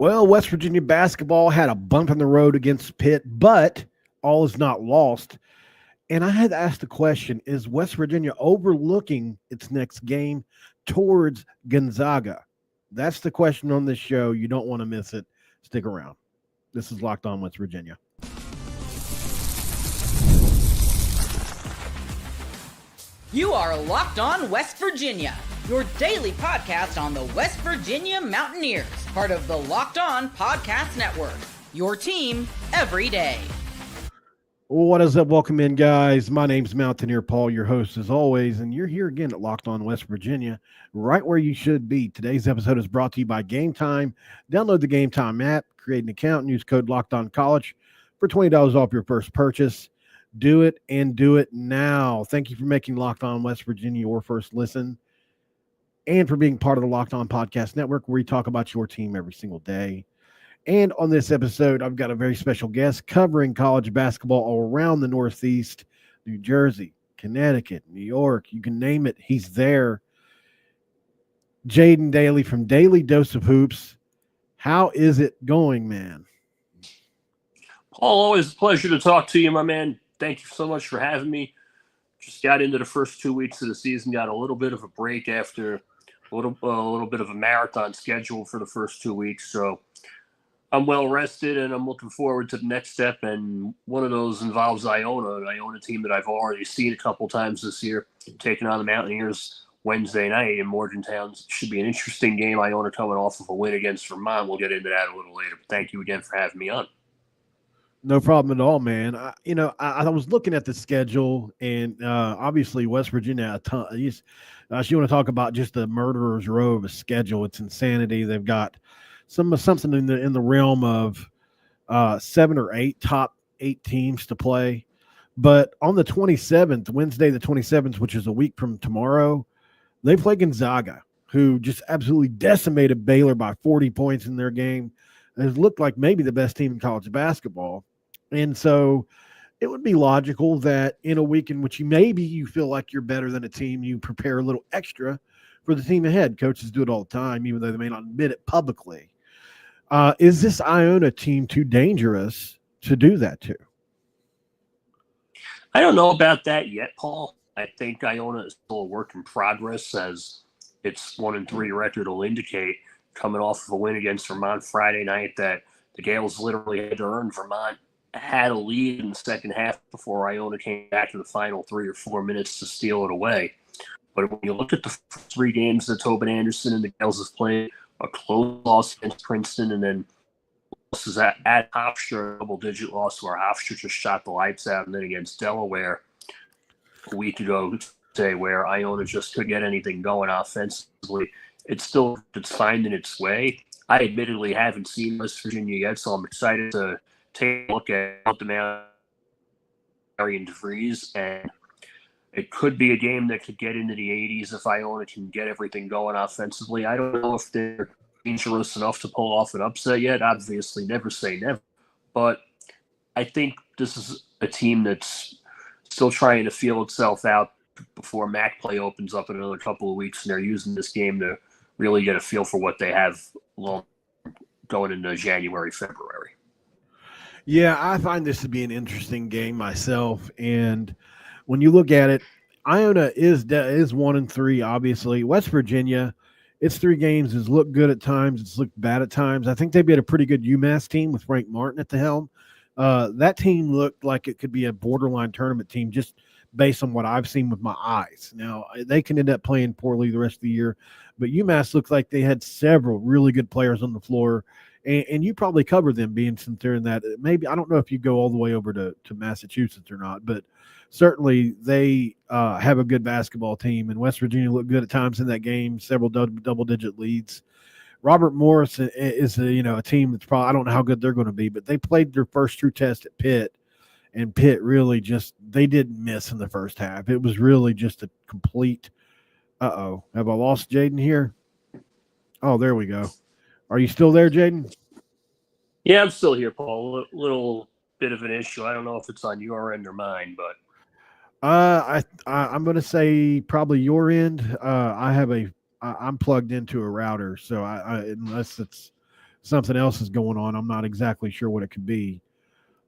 Well, West Virginia basketball had a bump in the road against Pitt, but all is not lost. And I had to ask the question, is West Virginia overlooking its next game towards Gonzaga? That's the question on this show. You don't want to miss it. Stick around. This is Locked On West Virginia. You are Locked On West Virginia, your daily podcast on the West Virginia Mountaineers, part of the Locked On Podcast Network, your team every day. What is up? Welcome in, guys. My name's Mountaineer Paul, your host as always, and you're here again at Locked On West Virginia, right where you should be. Today's episode is brought to you by Game Time. Download the Game Time app, create an account, and use code Locked On College for $20 off your first purchase. Do it and do it now. Thank you for making Locked On West Virginia your first listen and for being part of the Locked On Podcast Network, where we talk about your team every single day. And on this episode, I've got a very special guest covering college basketball all around the Northeast, New Jersey, Connecticut, New York, you can name it. He's there. Jaden Daly from Daily Dose of Hoops. How is it going, man? Paul, always a pleasure to talk to you, my man. Thank you so much for having me. Just got into the first 2 weeks of the season, got a little bit of a break after a little bit of a marathon schedule for the first 2 weeks. So I'm well rested, and I'm looking forward to the next step. And one of those involves Iona, an Iona team that I've already seen a couple times this year, taking on the Mountaineers Wednesday night in Morgantown. Should be an interesting game. Iona coming off of a win against Vermont. We'll get into that a little later. But thank you again for having me on. No problem at all, man. I was looking at the schedule, and obviously West Virginia, a ton. You want to talk about just the murderer's row of a schedule? It's insanity. They've got something in the realm of 7 or 8 top 8 teams to play. But on the 27th, Wednesday the 27th, which is a week from tomorrow, they play Gonzaga, who just absolutely decimated Baylor by 40 points in their game. It looked like maybe the best team in college basketball. And so it would be logical that in a week in which you feel like you're better than a team, you prepare a little extra for the team ahead. Coaches do it all the time, even though they may not admit it publicly. Is this Iona team too dangerous to do that to? I don't know about that yet, Paul. I think Iona is still a work in progress, as its 1-3 record will indicate, coming off of a win against Vermont Friday night that the Gales literally had to earn. Vermont had a lead in the second half before Iona came back to the final 3 or 4 minutes to steal it away. But when you look at the 3 games that Tobin Anderson and the Gales have played, a close loss against Princeton, and then losses at Hofstra, a double-digit loss where Hofstra just shot the lights out, and then against Delaware a week ago, say, where Iona just couldn't get anything going offensively. It's finding its way. I admittedly haven't seen West Virginia yet, so I'm excited to take a look at the man, Darian Devries, and it could be a game that could get into the 80s if Iona can get everything going offensively. I don't know if they're dangerous enough to pull off an upset yet. Obviously, never say never. But I think this is a team that's still trying to feel itself out before MAC play opens up in another couple of weeks, and they're using this game to really get a feel for what they have going into January, February. Yeah, I find this to be an interesting game myself. And when you look at it, Iona is 1-3, obviously. West Virginia, its 3 games has looked good at times. It's looked bad at times. I think they beat a pretty good UMass team with Frank Martin at the helm. That team looked like it could be a borderline tournament team just based on what I've seen with my eyes. Now, they can end up playing poorly the rest of the year, but UMass looked like they had several really good players on the floor. And you probably cover them being since they're in that. Maybe I don't know if you go all the way over to Massachusetts or not, but certainly they have a good basketball team. And West Virginia looked good at times in that game, several double-digit leads. Robert Morris is a team that's probably, I don't know how good they're going to be, but they played their first true test at Pitt, and Pitt really they didn't miss in the first half. It was really just a complete. Have I lost Jaden here? Oh, there we go. Are you still there, Jaden? Yeah, I'm still here, Paul. A little bit of an issue. I don't know if it's on your end or mine, but I'm going to say probably your end. I'm plugged into a router, so I unless it's something else is going on. I'm not exactly sure what it could be.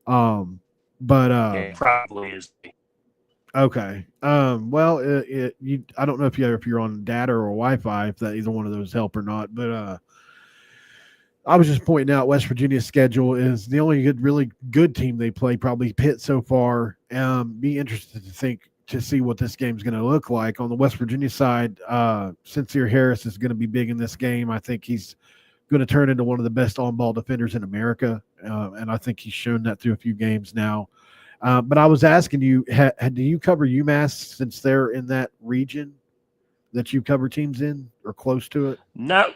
But It probably is. okay. Well, I don't know if you're on data or Wi-Fi, if that either one of those help or not. But I was just pointing out West Virginia's schedule is the only really good team they play, probably Pitt so far. Be interested to see what this game's going to look like. On the West Virginia side, Sincere Harris is going to be big in this game. I think he's going to turn into one of the best on-ball defenders in America, and I think he's shown that through a few games now. But I was asking you, do you cover UMass since they're in that region that you cover teams in or close to it? Not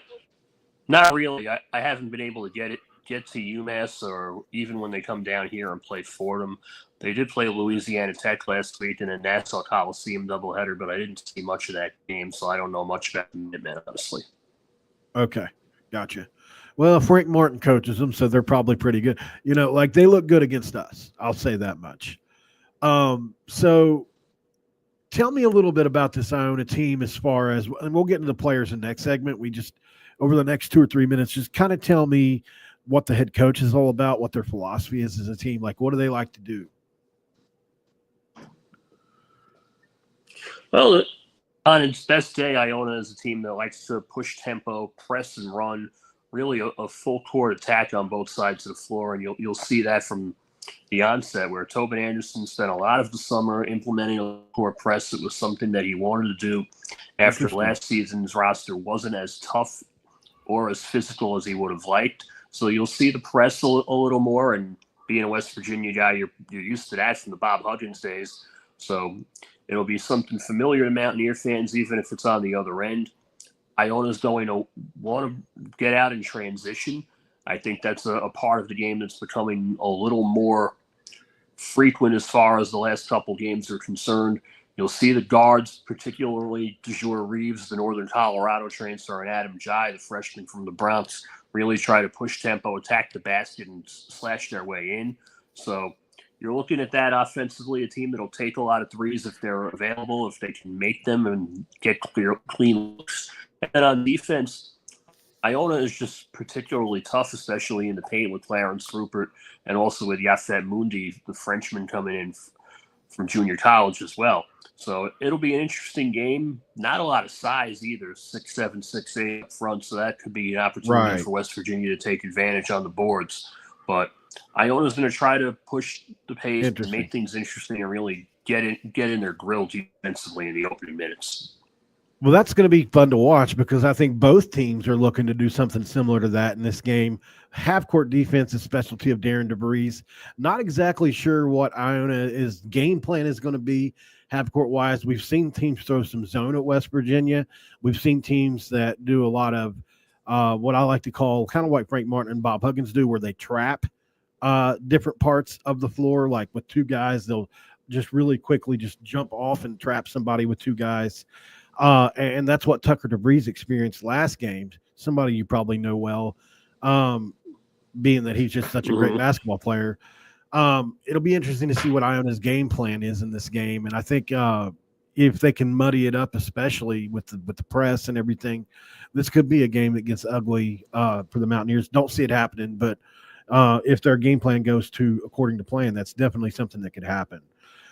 really. I haven't been able to get to UMass, or even when they come down here and play Fordham. They did play Louisiana Tech last week in a Nassau Coliseum doubleheader, but I didn't see much of that game, so I don't know much about the Minutemen, honestly. Okay, gotcha. Well, Frank Martin coaches them, so they're probably pretty good. Like they look good against us. I'll say that much. So tell me a little bit about this Iona team as far as, and we'll get into the players in the next segment. We just, over the next 2 or 3 minutes, just kind of tell me what the head coach is all about, what their philosophy is as a team. Like, what do they like to do? Well, on its best day, Iona is a team that likes to push tempo, press and run, really a full court attack on both sides of the floor, and you'll see that from the onset, where Tobin Anderson spent a lot of the summer implementing a court press. It was something that he wanted to do after last season's roster wasn't as tough or as physical as he would have liked. So you'll see the press a little more, and being a West Virginia guy, you're used to that from the Bob Huggins days. So it'll be something familiar to Mountaineer fans, even if it's on the other end. Iona's going to want to get out in transition. I think that's a part of the game that's becoming a little more frequent as far as the last couple games are concerned. You'll see the guards, particularly DeJour Reeves, the Northern Colorado transfer, and Adam Jai, the freshman from the Bronx, really try to push tempo, attack the basket, and slash their way in. So you're looking at that offensively, a team that'll take a lot of threes if they're available, if they can make them and get clean looks. And on defense, Iona is just particularly tough, especially in the paint with Clarence Rupert and also with Yafet Mundi, the Frenchman coming in from junior college as well. So it'll be an interesting game. Not a lot of size either, 6'7", 6'8" up front, so that could be an opportunity for West Virginia to take advantage on the boards. But Iona's going to try to push the pace and make things interesting and really get in their grill defensively in the opening minutes. Well, that's going to be fun to watch because I think both teams are looking to do something similar to that in this game. Half-court defense is specialty of Darian Devries. Not exactly sure what Iona's game plan is going to be half-court-wise. We've seen teams throw some zone at West Virginia. We've seen teams that do a lot of what I like to call kind of what Frank Martin and Bob Huggins do, where they trap different parts of the floor. Like with two guys, they'll just really quickly just jump off and trap somebody with two guys. And that's what Tucker DeVries experienced last game. Somebody you probably know well, being that he's just such a great basketball player. It'll be interesting to see what Iona's game plan is in this game. And I think if they can muddy it up, especially with the press and everything, this could be a game that gets ugly for the Mountaineers. Don't see it happening, but if their game plan goes according to plan, that's definitely something that could happen.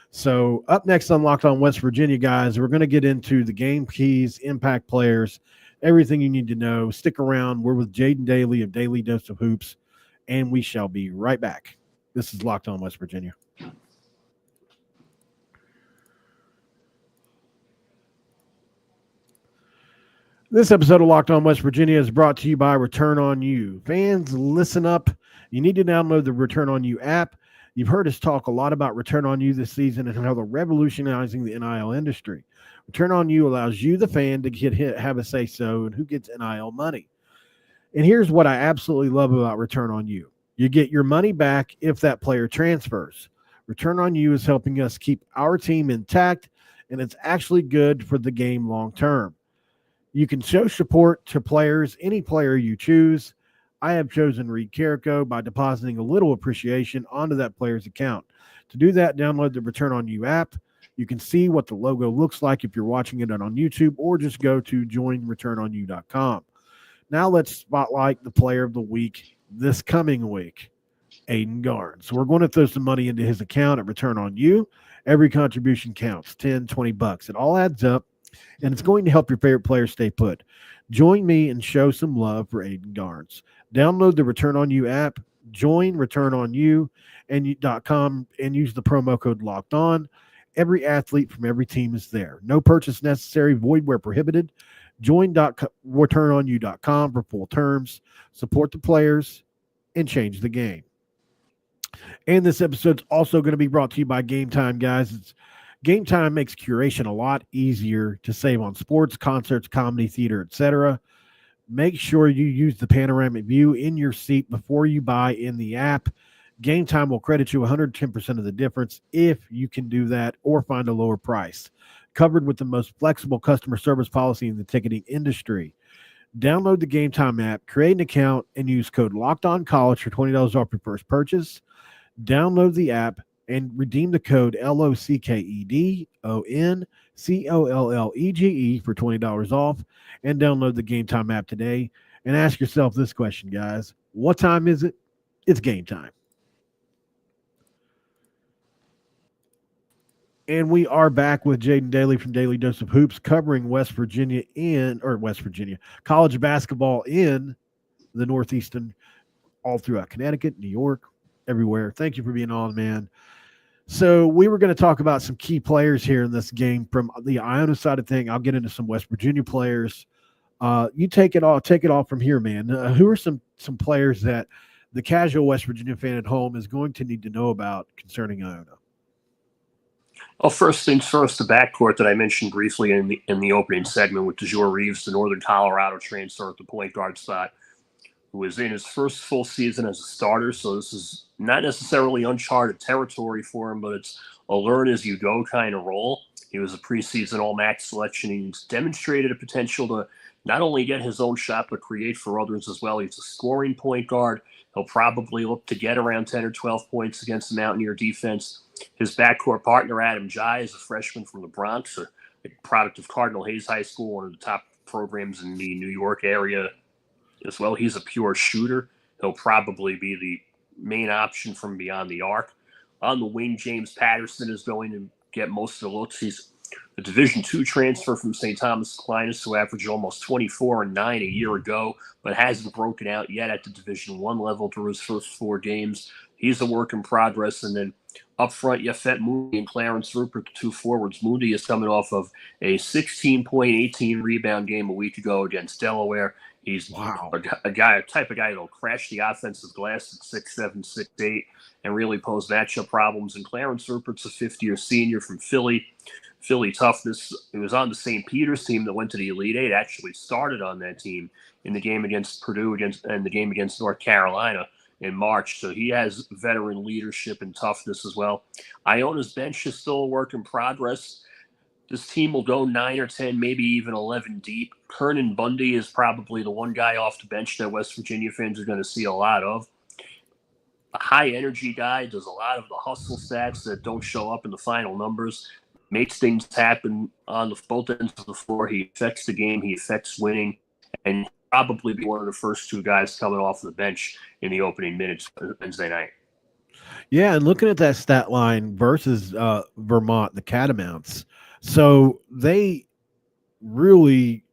So up next on Locked On West Virginia, guys, we're going to get into the game keys, impact players, everything you need to know. Stick around. We're with Jaden Daly of Daily Dose of Hoops, and we shall be right back. This is Locked On West Virginia. This episode of Locked On West Virginia is brought to you by Return On You. Fans, listen up. You need to download the Return On You app. You've heard us talk a lot about Return On You this season and how they're revolutionizing the NIL industry. Return On You allows you, the fan, to have a say-so in who gets NIL money. And here's what I absolutely love about Return On You. You get your money back if that player transfers. Return On You is helping us keep our team intact, and it's actually good for the game long term. You can show support to players, any player you choose. I have chosen Reed Carrico by depositing a little appreciation onto that player's account. To do that, download the Return On You app. You can see what the logo looks like if you're watching it on YouTube, or just go to joinreturnonu.com. Now let's spotlight the player of the week this coming week, Aiden Garn. So we're going to throw some money into his account at Return on You. Every contribution counts, 10, 20 bucks. It all adds up, and it's going to help your favorite player stay put. Join me and show some love for Aiden Garns. Download the Return on You app, join Return on You and.com, and use the promo code Locked On. Every athlete from every team is there. No purchase necessary, void where prohibited. Join returnonyou.com for full terms. Support the players and change the game. And this episode's also going to be brought to you by Game Time, guys. Game Time makes curation a lot easier to save on sports, concerts, comedy, theater, etc. Make sure you use the panoramic view in your seat before you buy in the app. Game Time will credit you 110% of the difference if you can do that or find a lower price. Covered with the most flexible customer service policy in the ticketing industry. Download the Game Time app, create an account, and use code LOCKEDONCollege for $20 off your first purchase. Download the app and redeem the code LOCKEDONCOLLEGE for $20 off. And download the Game Time app today. And ask yourself this question, guys. What time is it? It's game time. And we are back with Jaden Daly from Daily Dose of Hoops, covering West Virginia, college basketball in the Northeastern, all throughout Connecticut, New York, everywhere. Thank you for being on, man. So we were going to talk about some key players here in this game from the Iona side of thing. I'll get into some West Virginia players. You take it all from here, man. Who are some players that the casual West Virginia fan at home is going to need to know about concerning Iona? Well, first things first, the backcourt that I mentioned briefly in the opening segment with DeJour Reeves, the Northern Colorado transfer at the point guard spot, who was in his first full season as a starter. So this is not necessarily uncharted territory for him, but it's a learn as you go kind of role. He was a preseason All-MAC selection. He's demonstrated a potential to not only get his own shot, but create for others as well. He's a scoring point guard. He'll probably look to get around 10 or 12 points against the Mountaineer defense. His backcourt partner, Adam Jai, is a freshman from the Bronx, a product of Cardinal Hayes High School, one of the top programs in the New York area as well. He's a pure shooter. He'll probably be the main option from beyond the arc. On the wing, James Patterson is going to get most of the looks. He's a Division II transfer from St. Thomas Aquinas, who averaged almost 24 and 9 a year ago, but hasn't broken out yet at the Division I level through his first 4 games. He's a work in progress. And then up front, Yafet Moody and Clarence Rupert, the 2 forwards. Moody is coming off of a 16-point, 18-rebound game a week ago against Delaware. He's a type of guy that'll crash the offensive glass at 6'7", 6'8", and really pose matchup problems. And Clarence Rupert's a fifth-year senior from Philly. Philly toughness. He was on the St. Peter's team that went to the Elite Eight, actually started on that team in the game against Purdue and the game against North Carolina in March. So he has veteran leadership and toughness as well. Iona's bench is still a work in progress. This team will go 9 or 10, maybe even 11 deep. Kernan Bundy is probably the one guy off the bench that West Virginia fans are going to see a lot of. A high-energy guy, does a lot of the hustle stats that don't show up in the final numbers, makes things happen on both ends of the floor. He affects the game. He affects winning, and probably be one of the first 2 guys coming off the bench in the opening minutes Wednesday night. Yeah, and looking at that stat line versus Vermont, the Catamounts, so they really,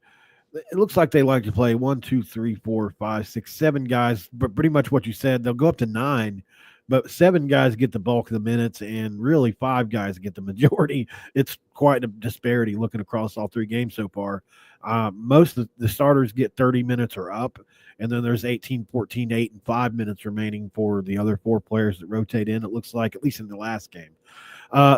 it looks like they like to play 1, 2, 3, 4, 5, 6, 7 guys, but pretty much what you said. They'll go up to 9, but 7 guys get the bulk of the minutes, and really 5 guys get the majority. It's quite a disparity looking across all 3 games so far. Most of the starters get 30 minutes or up, and then there's 18, 14, 8, and 5 minutes remaining for the other 4 players that rotate in, it looks like, at least in the last game.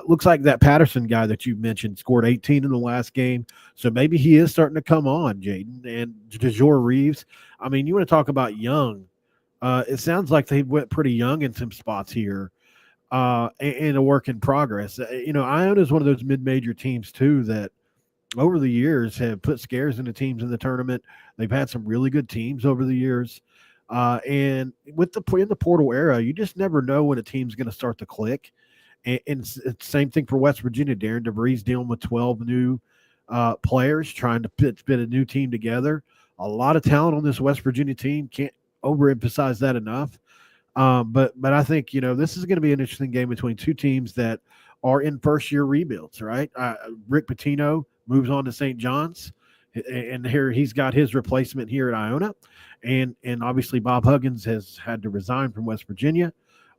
Looks like that Patterson guy that you mentioned scored 18 in the last game, so maybe he is starting to come on, Jaden. And DeJour Reeves, I mean, you want to talk about young. It sounds like they went pretty young in some spots here, and a work in progress. Iona is one of those mid-major teams, too, that over the years have put scares into teams in the tournament. They've had some really good teams over the years. And with in the portal era, you just never know when a team's going to start to click. And it's the same thing for West Virginia. Darian Devries dealing with 12 new players, trying to fit a new team together. A lot of talent on this West Virginia team. Can't overemphasize that enough. But I think this is going to be an interesting game between two teams that are in first year rebuilds. Right, Rick Pitino moves on to St. John's, and here he's got his replacement here at Iona, and obviously Bob Huggins has had to resign from West Virginia,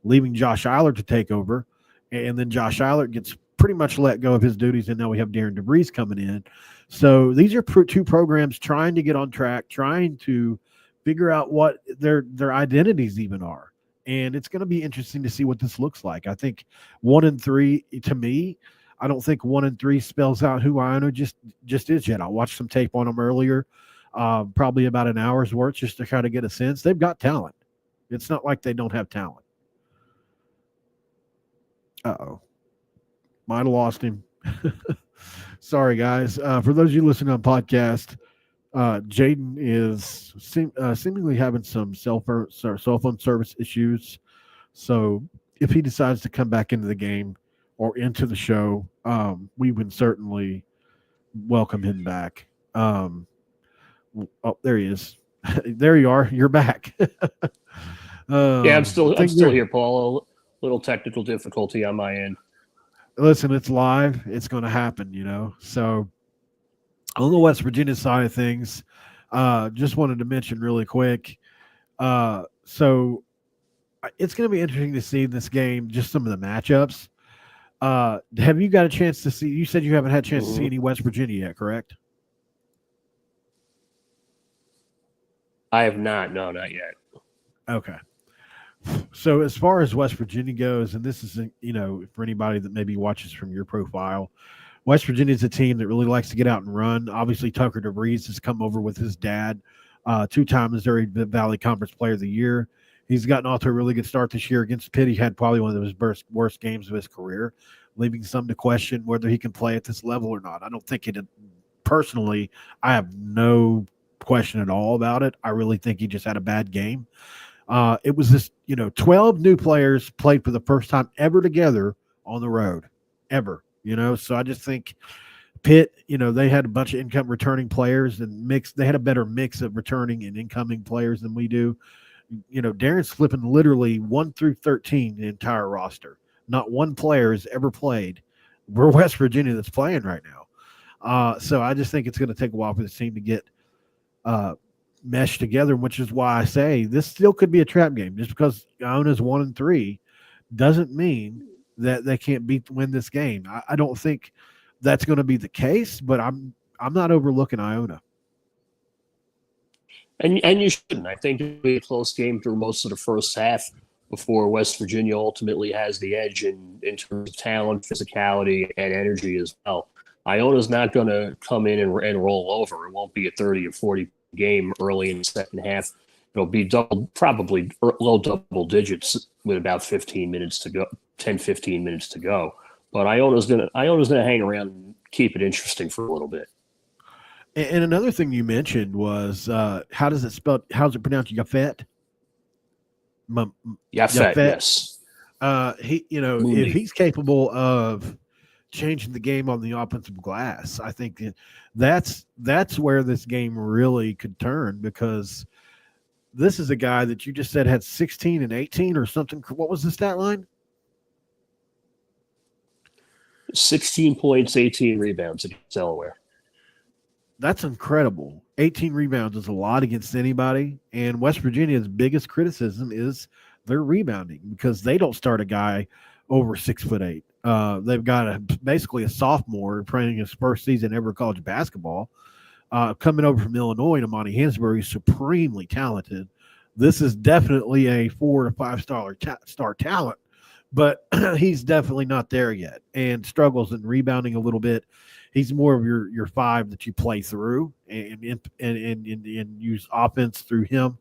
leaving Josh Eilert to take over, and then Josh Eilert gets pretty much let go of his duties, and now we have Darian Devries coming in. So these are two programs trying to get on track, trying to figure out what their identities even are. And it's going to be interesting to see what this looks like. I think 1-3, to me, I don't think 1-3 spells out who Iona just is yet. I watched some tape on them earlier, probably about an hour's worth, just to kind of get a sense. They've got talent. It's not like they don't have talent. Uh-oh. Might have lost him. Sorry, guys. For those of you listening on podcast, Jaden is seemingly having some cell phone service issues. So if he decides to come back into the game or into the show, we would certainly welcome him back. Oh, there he is. There you are. You're back. Yeah, I'm still here, Paul. A little technical difficulty on my end. Listen, it's live. It's going to happen, So on the West Virginia side of things, just wanted to mention really quick. So it's going to be interesting to see in this game just some of the matchups. Have you got a chance to see? You said you haven't had a chance to see any West Virginia yet, correct? I have not. No, not yet. Okay. So as far as West Virginia goes, and this is, for anybody that maybe watches from your profile, West Virginia is a team that really likes to get out and run. Obviously, Tucker DeVries has come over with his dad, two-time Missouri Valley Conference Player of the Year. He's gotten off to a really good start this year against Pitt. He had probably one of his worst games of his career, leaving some to question whether he can play at this level or not. I don't think personally, I have no question at all about it. I really think he just had a bad game. It was this, 12 new players played for the first time ever together on the road, ever, So I just think Pitt, they had a bunch of income returning players and they had a better mix of returning and incoming players than we do. Darren's flipping literally 1 through 13 the entire roster. Not one player has ever played. We're West Virginia that's playing right now. So I just think it's going to take a while for this team to get meshed together, which is why I say this still could be a trap game. Just because Iona's 1-3 doesn't mean that they can't win this game. I don't think that's going to be the case, but I'm not overlooking Iona. And you shouldn't. I think it'll be a close game through most of the first half before West Virginia ultimately has the edge in terms of talent, physicality, and energy as well. Iona's not going to come in and roll over. It won't be a 30 or 40 game early in the second half. It'll be probably low double digits with about 15 minutes to go, 10, 15 minutes to go. But Iona's gonna hang around and keep it interesting for a little bit. And another thing you mentioned was how's it pronounced? Yafet? Yafet, yes. If he's capable of changing the game on the offensive glass, I think that's where this game really could turn, because this is a guy that you just said had 16 and 18 or something. What was the stat line? 16 points, 18 rebounds against Delaware. That's incredible. 18 rebounds is a lot against anybody. And West Virginia's biggest criticism is their rebounding, because they don't start a guy over 6'8". They've got basically a sophomore playing his first season ever college basketball, coming over from Illinois. Amani Hansberry is supremely talented. This is definitely a 4 to 5 star talent, but he's definitely not there yet and struggles in rebounding a little bit. He's more of your five that you play through and use offense through him.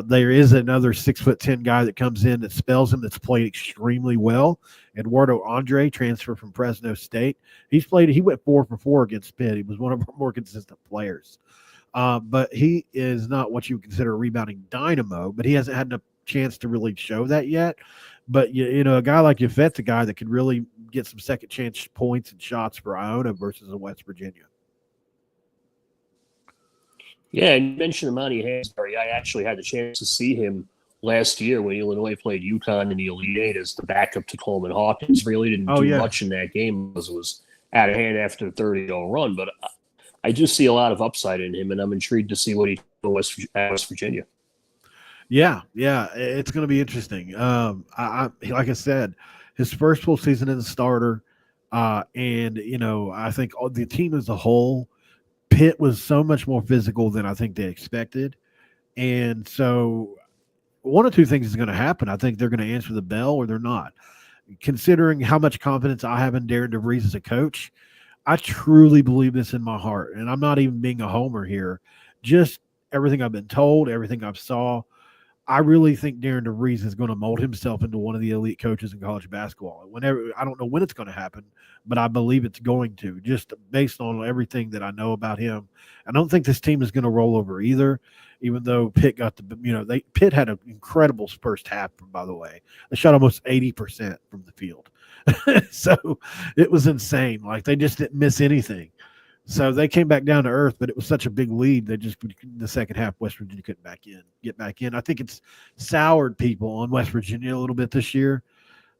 There is another 6'10" guy that comes in that spells him, that's played extremely well. Eduardo Andre, transfer from Fresno State. He went 4 for 4 against Pitt. He was one of our more consistent players. But he is not what you would consider a rebounding dynamo, but he hasn't had a chance to really show that yet. But, a guy like Yafet's a guy that could really get some second chance points and shots for Iona versus a West Virginia. Yeah, and you mentioned Monty Hansberry. I actually had the chance to see him last year when Illinois played UConn in the Elite Eight as the backup to Coleman Hawkins. Really didn't Oh do yeah. much in that game because it was out of hand after the 30-0 run. But I do see a lot of upside in him, and I'm intrigued to see what he does at West Virginia. Yeah, it's going to be interesting. I like I said, his first full season as a starter, and I think the team as a whole, Pitt was so much more physical than I think they expected, and so one of two things is going to happen. I think they're going to answer the bell or they're not. Considering how much confidence I have in Darian Devries as a coach, I truly believe this in my heart, and I'm not even being a homer here. Just everything I've been told, everything I've saw. I really think Darian DeVries is going to mold himself into one of the elite coaches in college basketball. Whenever I don't know when it's going to happen, but I believe it's going to, just based on everything that I know about him. I don't think this team is going to roll over either, even though Pitt got Pitt had an incredible first half, by the way. They shot almost 80% from the field. So it was insane. Like they just didn't miss anything. So they came back down to earth, but it was such a big lead. They just the second half, West Virginia couldn't get back in. I think it's soured people on West Virginia a little bit this year.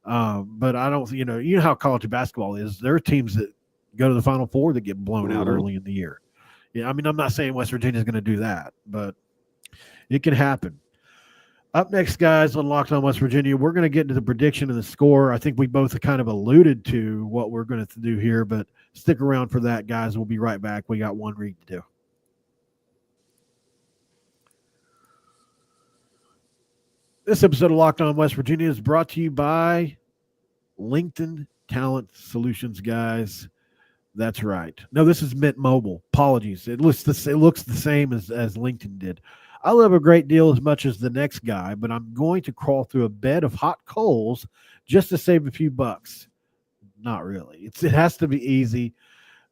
But I don't, you know how college basketball is. There are teams that go to the Final Four that get blown out early in the year. Yeah, I mean, I'm not saying West Virginia is going to do that, but it can happen. Up next, guys, on Locked On West Virginia, we're going to get into the prediction of the score. I think we both kind of alluded to what we're going to do here, but stick around for that, guys. We'll be right back. We got one read to do. This episode of Locked On West Virginia is brought to you by LinkedIn Talent Solutions, guys. That's right. No, this is Mint Mobile. Apologies. It looks the same as LinkedIn did. I love a great deal as much as the next guy, but I'm going to crawl through a bed of hot coals just to save a few bucks. Not really. It has to be easy.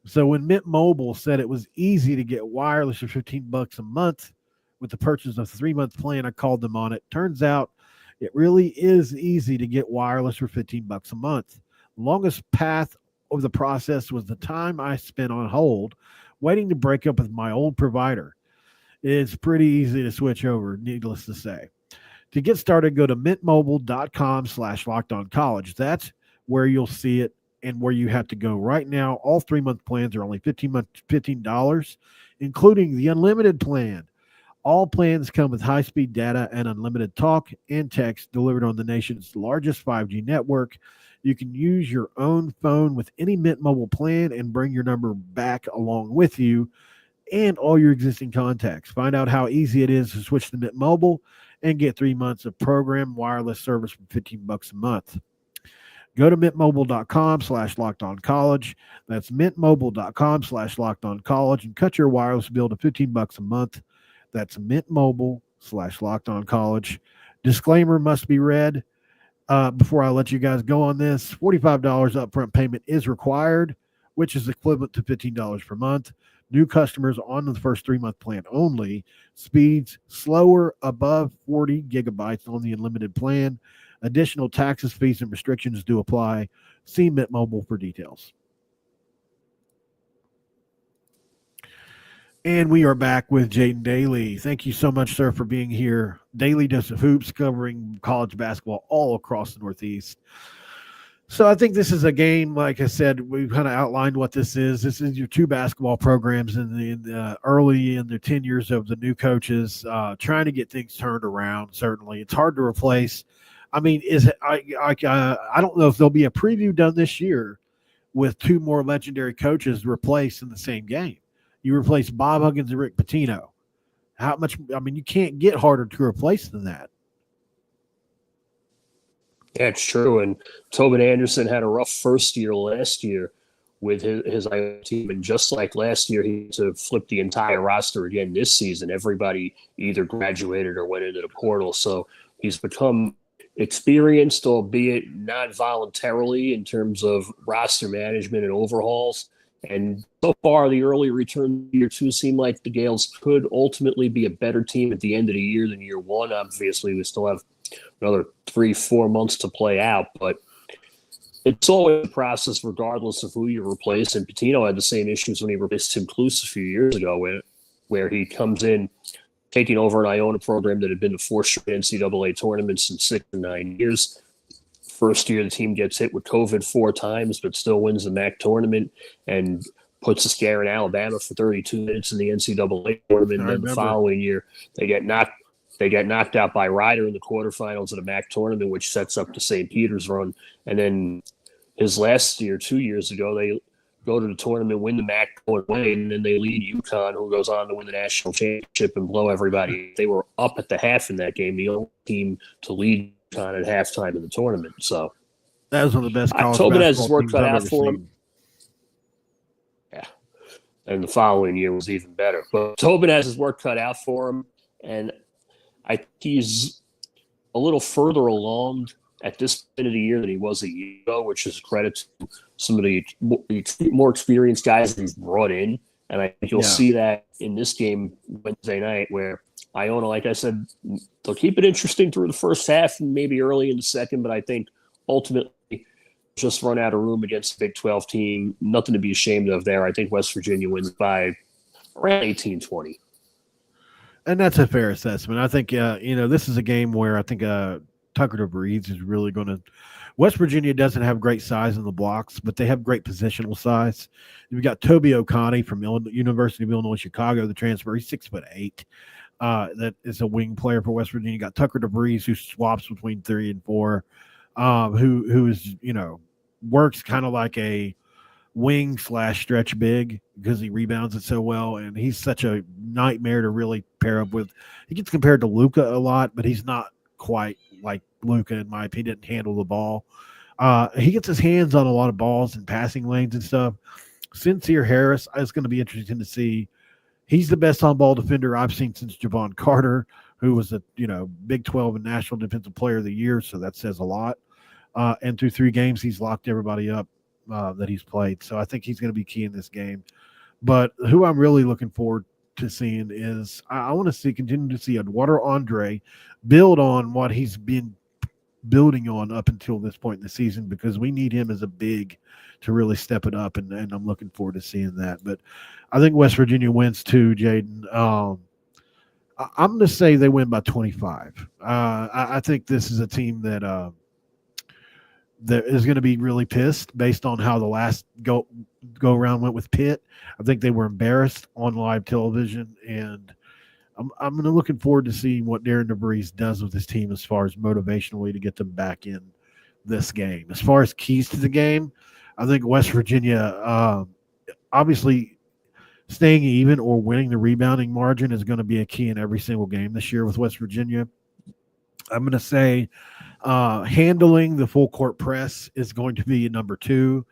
So when Mint Mobile said it was easy to get wireless for $15 a month with the purchase of a 3-month plan, I called them on it. Turns out it really is easy to get wireless for $15 a month. The longest path of the process was the time I spent on hold waiting to break up with my old provider. It's pretty easy to switch over, needless to say. To get started, go to mintmobile.com/lockedoncollege. That's where you'll see it and where you have to go. Right now, all 3-month plans are only $15, including the unlimited plan. All plans come with high-speed data and unlimited talk and text delivered on the nation's largest 5G network. You can use your own phone with any Mint Mobile plan and bring your number back along with you and all your existing contacts. Find out how easy it is to switch to Mint Mobile and get 3 months of program wireless service for $15 a month. Go to mintmobile.com/lockedoncollege. That's mintmobile.com/lockedoncollege and cut your wireless bill to $15 a month. That's mintmobile/lockedoncollege. Disclaimer must be read before I let you guys go on this. $45 upfront payment is required, which is equivalent to $15 per month. New customers on the first 3-month plan only. Speeds slower above 40 gigabytes on the unlimited plan. Additional taxes, fees, and restrictions do apply. See Mint Mobile for details. And we are back with Jaden Daly. Thank you so much, sir, for being here. Daily Dose of Hoops, covering college basketball all across the Northeast. So I think this is a game, like I said, we've kind of outlined what this is. This is your two basketball programs in the early in their tenures of the new coaches, trying to get things turned around. Certainly, it's hard to replace. I mean, I don't know if there'll be a preview done this year with two more legendary coaches replaced in the same game. You replace Bob Huggins and Rick Pitino. How much? I mean, you can't get harder to replace than that. Yeah, it's true. And Tobin Anderson had a rough first year last year with his Iona team. And just like last year, he had to flip the entire roster again this season. Everybody either graduated or went into the portal. So he's become experienced, albeit not voluntarily, in terms of roster management and overhauls. And so far, the early return year two seem like the Gales could ultimately be a better team at the end of the year than year one. Obviously, we still have another 3-4 months to play out, but it's always a process regardless of who you replace. And Pitino had the same issues when he replaced Tim Cluse a few years ago where he comes in taking over an Iona program that had been to 4 straight NCAA tournaments in 6 or 9 years. First year, the team gets hit with COVID 4 times, but still wins the MAC tournament and puts a scare in Alabama for 32 minutes in the NCAA tournament. And then the following year, they get knocked out by Ryder in the quarterfinals of the MAC tournament, which sets up the St. Peter's run. And then his last year, 2 years ago, they go to the tournament, win the MAC going away, and then they lead UConn, who goes on to win the national championship and blow everybody. They were up at the half in that game, the only team to lead UConn at halftime in the tournament. So that was one of the best college Tobin has basketball his work teams cut I've out ever for seen. him. Yeah. And the following year was even better. But Tobin has his work cut out for him, and I think he's a little further along at this point of the year than he was a year ago, which is a credit to some of the more experienced guys that he's brought in. And I think you'll see that in this game Wednesday night, where Iona, like I said, they'll keep it interesting through the first half and maybe early in the second, but I think ultimately just run out of room against the Big 12 team. Nothing to be ashamed of there. I think West Virginia wins by around 18-20. And that's a fair assessment. I think, this is a game where I think Tucker DeVries is really going to – West Virginia doesn't have great size in the blocks, but they have great positional size. You've got Toby Okani from University of Illinois Chicago, the transfer. He's 6'8". That is a wing player for West Virginia. You got Tucker DeVries, who swaps between 3 and 4, who is, works kind of like a wing/stretch big because he rebounds it so well, and he's such a nightmare to really pair up with. He gets compared to Luka a lot, but he's not quite like Luka in my opinion. He didn't handle the ball. He gets his hands on a lot of balls and passing lanes and stuff. Sincere Harris, it's going to be interesting to see. He's the best on-ball defender I've seen since Javon Carter, who was a Big 12 and National Defensive Player of the Year, so that says a lot. And through 3 games, he's locked everybody up that he's played. So I think he's going to be key in this game. But who I'm really looking forward to seeing is I want to continue to see Eduardo Andre build on what he's been building on up until this point in the season, because we need him as a big to really step it up, and I'm looking forward to seeing that. But I think West Virginia wins too, Jaden. I'm going to say they win by 25. I think this is a team that is going to be really pissed based on how the last go around went with Pitt. I think they were embarrassed on live television, and I'm looking forward to seeing what Darian Devries does with his team as far as motivationally to get them back in this game. As far as keys to the game, I think West Virginia, obviously staying even or winning the rebounding margin is going to be a key in every single game this year with West Virginia. I'm going to say handling the full court press is going to be number 2,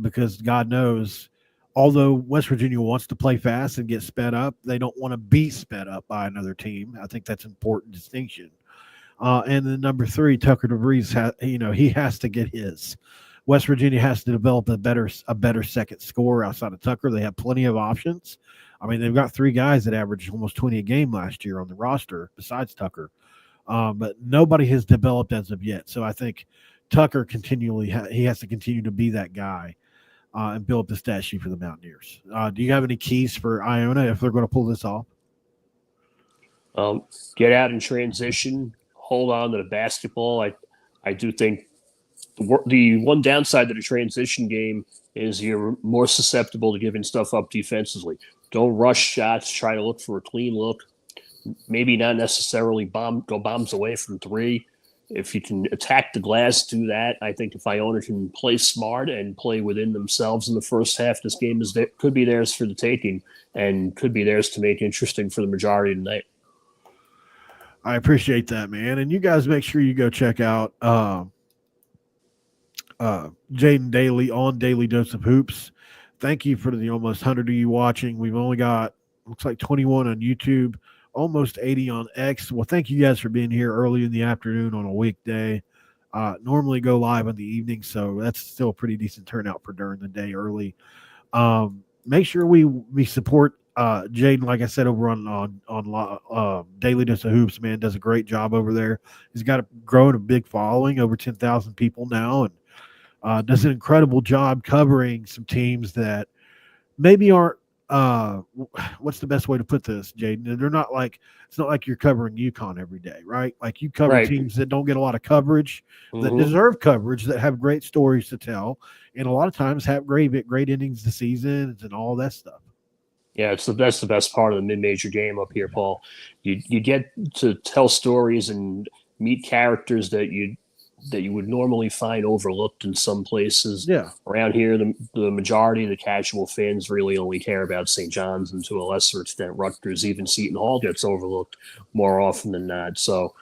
because God knows, although West Virginia wants to play fast and get sped up, they don't want to be sped up by another team. I think that's an important distinction. And then number 3, Tucker DeVries, he has to get his. West Virginia has to develop a better second scorer outside of Tucker. They have plenty of options. I mean, they've got 3 guys that averaged almost 20 a game last year on the roster besides Tucker. But nobody has developed as of yet. So I think Tucker he has to continue to be that guy and build up the stat sheet for the Mountaineers. Do you have any keys for Iona if they're going to pull this off? Get out in transition, hold on to the basketball. I do think the one downside to the transition game is you're more susceptible to giving stuff up defensively. Don't rush shots, try to look for a clean look. Maybe not necessarily go bombs away from 3. If you can attack the glass, do that. I think if Iona can play smart and play within themselves in the first half, this game could be theirs for the taking and could be theirs to make interesting for the majority of the night. I appreciate that, man. And you guys make sure you go check out Jaden Daly on Daily Dose of Hoops. Thank you for the almost 100 of you watching. We've only got, looks like 21 on YouTube, almost 80 on X. Well, thank you guys for being here early in the afternoon on a weekday. Normally go live in the evening, so that's still a pretty decent turnout for during the day early. Make sure we support Jaden, like I said, over on Daily Dose of Hoops. Man, does a great job over there. He's got growing a big following, over 10,000 people now, and does an incredible job covering some teams that maybe aren't what's the best way to put this, Jaden? They're not like, it's not like you're covering UConn every day, right? Like you cover Right. teams that don't get a lot of coverage, that Mhm. deserve coverage, that have great stories to tell, and a lot of times have great endings to seasons and all that stuff. Yeah, that's the best part of the mid-major game up here, Paul. You get to tell stories and meet characters that you would normally find overlooked in some places. Yeah. Around here, the majority of the casual fans really only care about St. John's, and to a lesser extent Rutgers. Even Seton Hall gets overlooked more often than not. So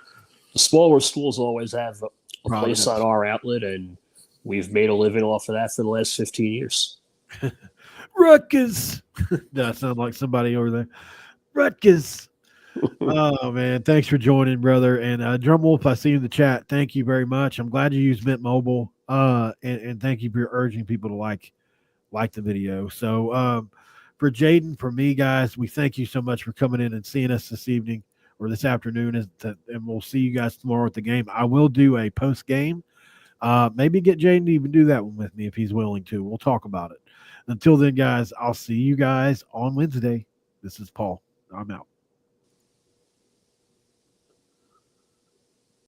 the smaller schools always have a place on our outlet, and we've made a living off of that for the last 15 years. Rutgers. That sounds like somebody over there. Rutgers. Oh man, thanks for joining, brother. And Drum Wolf, I see you in the chat. Thank you very much. I'm glad you used Mint Mobile. And thank you for urging people to like the video. So for Jaden, for me, guys, we thank you so much for coming in and seeing us this evening or this afternoon, and we'll see you guys tomorrow at the game. I will do a post game. Maybe get Jaden to even do that one with me if he's willing to. We'll talk about it. Until then, guys, I'll see you guys on Wednesday. This is Paul. I'm out.